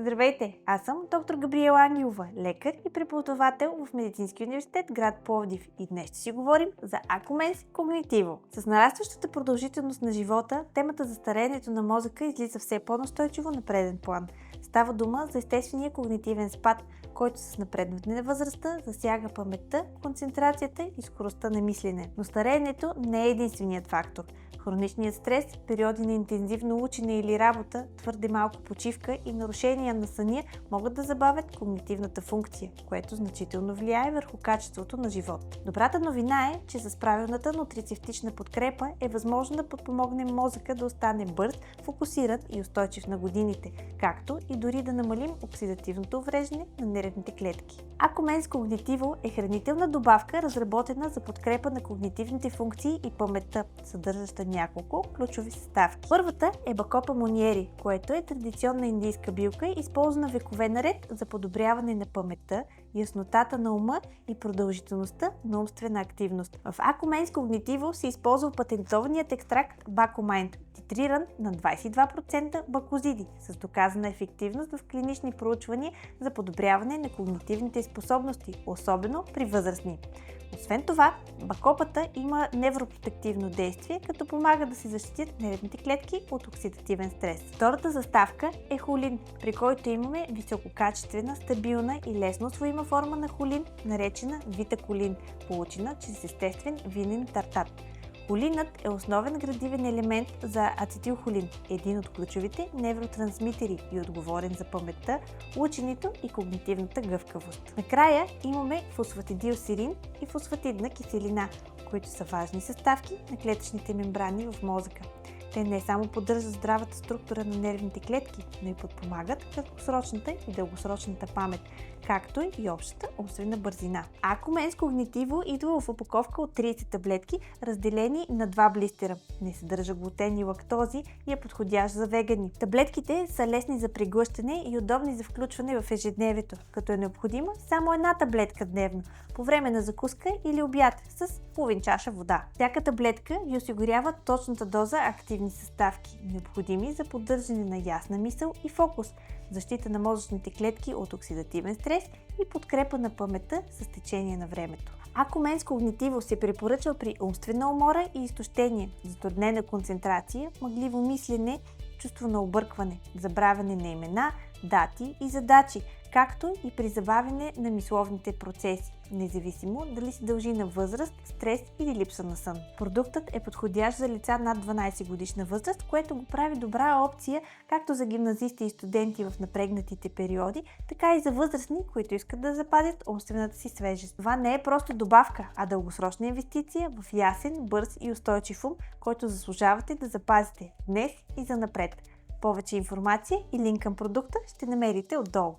Здравейте, аз съм доктор Габриела Ангелова, лекар и преподавател в Медицинския университет град Пловдив и днес ще си говорим за Акуменс когнитиво. С нарастващата продължителност на живота, темата за стареенето на мозъка излиза все по-настойчиво на преден план. Става дума за естествения когнитивен спад, който с напредване на възрастта засяга паметта, концентрацията и скоростта на мислене. Но стареенето не е единственият фактор. Хроничният стрес, периоди на интензивно учене или работа, твърде малко почивка и нарушения на съня могат да забавят когнитивната функция, което значително влияе върху качеството на живот. Добрата новина е, че с правилната нутрицептична подкрепа е възможно да подпомогнем мозъка да остане бърз, фокусиран и устойчив на годините, както и дори да намалим оксидативното увреждане на нервните клетки. Акуменс когнитиво е хранителна добавка, разработена за подкрепа на когнитивните функции и паметта, съдържаща няколко ключови съставки. Първата е Бакопа Мониери, което е традиционна индийска билка, използвана векове наред за подобряване на паметта, яснотата на ума и продължителността на умствена активност. В Акуменс когнитиво се използва патентованият екстракт Бакомайнд, титриран на 22% бакозиди, с доказана ефективност в клинични проучвания за подобряване на когнитивните способности, особено при възрастни. Освен това, бакопата има невропротективно действие, като помага да се защитят нервните клетки от оксидативен стрес. Втората съставка е холин, при който имаме висококачествена, стабилна и лесно усвоима форма на холин, наречена витаколин, получена чрез естествен винен тартат. Холинът е основен градивен елемент за ацетилхолин, един от ключовите невротрансмитери и отговорен за паметта, ученето и когнитивната гъвкавост. Накрая имаме фосфатидилсерин и фосфатидна киселина, които са важни съставки на клетъчните мембрани в мозъка. Те не само поддържат здравата структура на нервните клетки, но и подпомагат краткосрочната и дългосрочната памет, както и общата умствена бързина. Акуменс когнитиво идва в упаковка от 30 таблетки, разделени на 2 блистера. Не съдържа глутен и лактози и е подходящ за вегани. Таблетките са лесни за преглъщане и удобни за включване в ежедневието, като е необходима само една таблетка дневно, по време на закуска или обяд с половин чаша вода. Всяка таблетка ви осигурява точната доза активни съставки, необходими за поддържане на ясна мисъл и фокус, защита на мозъчните клетки от оксидативен стрес и подкрепа на паметта с течение на времето. Акуменс когнитиво се препоръчва при умствена умора и изтощение, затруднена концентрация, мъгливо мислене, чувство на объркване, забравяне на имена, дати и задачи, както и при забавяне на мисловните процеси, независимо дали се дължи на възраст, стрес или липса на сън. Продуктът е подходящ за лица над 12 годишна възраст, което го прави добра опция както за гимназисти и студенти в напрегнатите периоди, така и за възрастни, които искат да запазят умствената си свежест. Това не е просто добавка, а дългосрочна инвестиция в ясен, бърз и устойчив ум, който заслужавате да запазите днес и занапред. Повече информация и линк към продукта ще намерите отдолу.